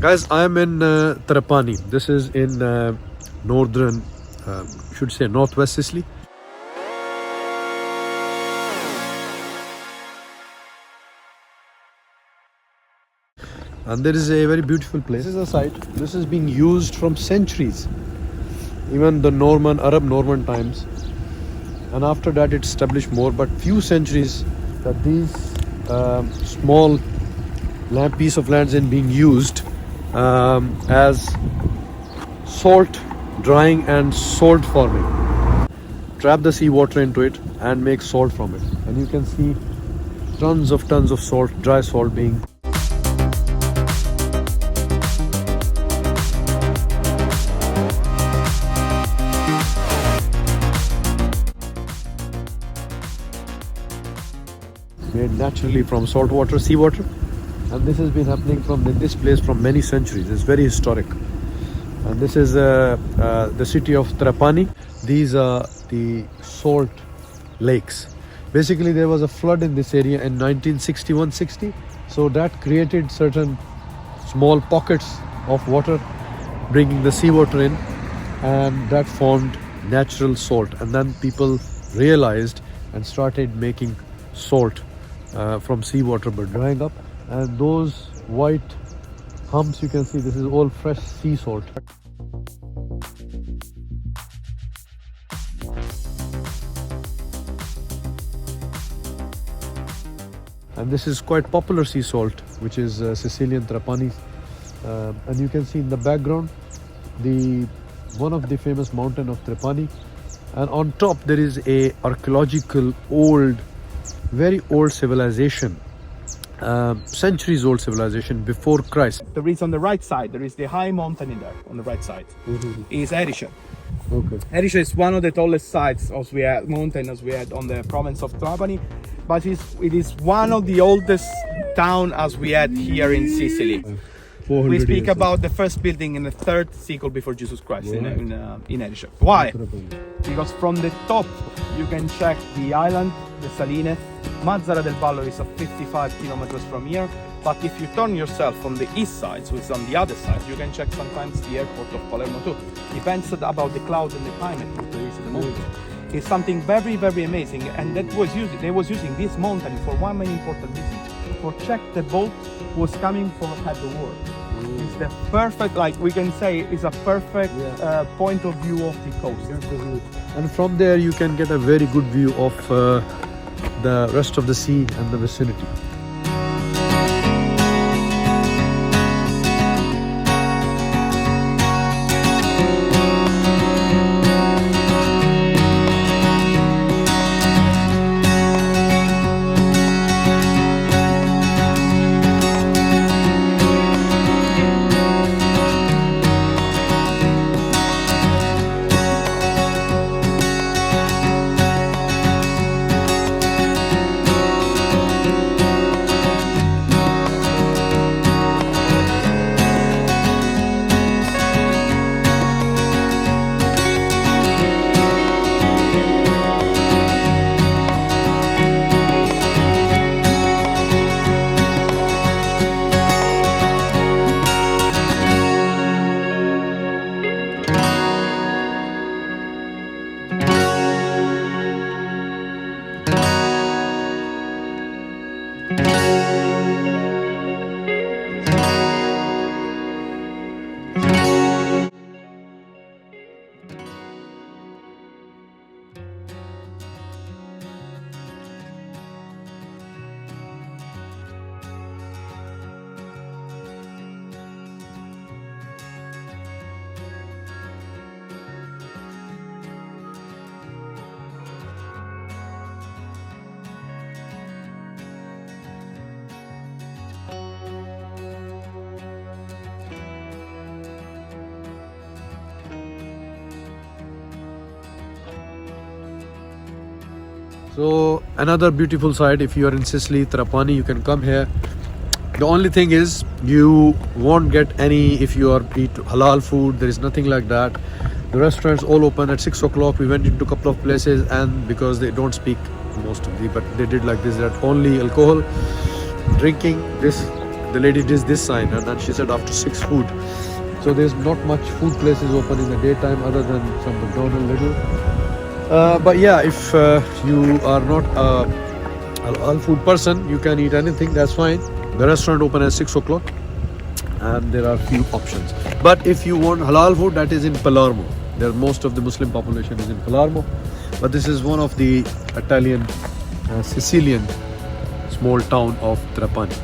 Guys, I am in Trapani. This is in northern, should say northwest Sicily. And there is a very beautiful place. This is a site. This is being used from centuries, even the Arab Norman times. And after that, it established more. But few centuries that these small piece of lands in being used as salt drying and salt farming. Trap the seawater into it and make salt from it. And you can see tons of salt, dry salt being made naturally from saltwater, seawater, and this has been happening from this place from many centuries. It's very historic. And this is the city of Trapani. These are the salt lakes. Basically, there was a flood in this area in 1961-60, so that created certain small pockets of water, bringing the seawater in, and that formed natural salt. And then people realized and started making salt from seawater but drying up, and those white humps you can see, this is all fresh sea salt. And this is quite popular sea salt, which is Sicilian Trapani. And you can see in the background one of the famous mountain of Trapani, and on top there is a archaeological very old civilization, centuries old civilization before Christ. There is on the right side, there is the high mountain in there, on the right side, is Erisha. Okay. Erisha is one of the tallest sites as we had on the province of Trapani, but it is one of the oldest town as we had here in Sicily. We speak about the first building in the 3rd cycle before Jesus Christ in Erisha. Why? Because from the top you can check the island, the Saline. Marsala del Vallo is 55 kilometers from here, but if you turn yourself from the east side, so it's on the other side, you can check sometimes the airport of Palermo too. Depends about the cloud and the climate that there is at the moment. It's something very, very amazing, and they was using this mountain for one main important reason: for check the boat was coming from at the world. It's the perfect, like we can say, is a perfect point of view of the coast. And from there you can get a very good view of the rest of the sea and the vicinity. So another beautiful site, if you are in Sicily, Trapani, you can come here. The only thing is you won't get any if you are eat halal food. There is nothing like that. The restaurants all open at 6 o'clock. We went into a couple of places, and because they don't speak most of the, but they did like this, that only alcohol, drinking this the lady did this sign, and then she said after 6 food. So there's not much food places open in the daytime other than some McDonald's little. But yeah, if you are not a halal food person, you can eat anything, that's fine. The restaurant open at 6 o'clock and there are few options. But if you want halal food, that is in Palermo. There most of the Muslim population is in Palermo. But this is one of the Italian, Sicilian small town of Trapani.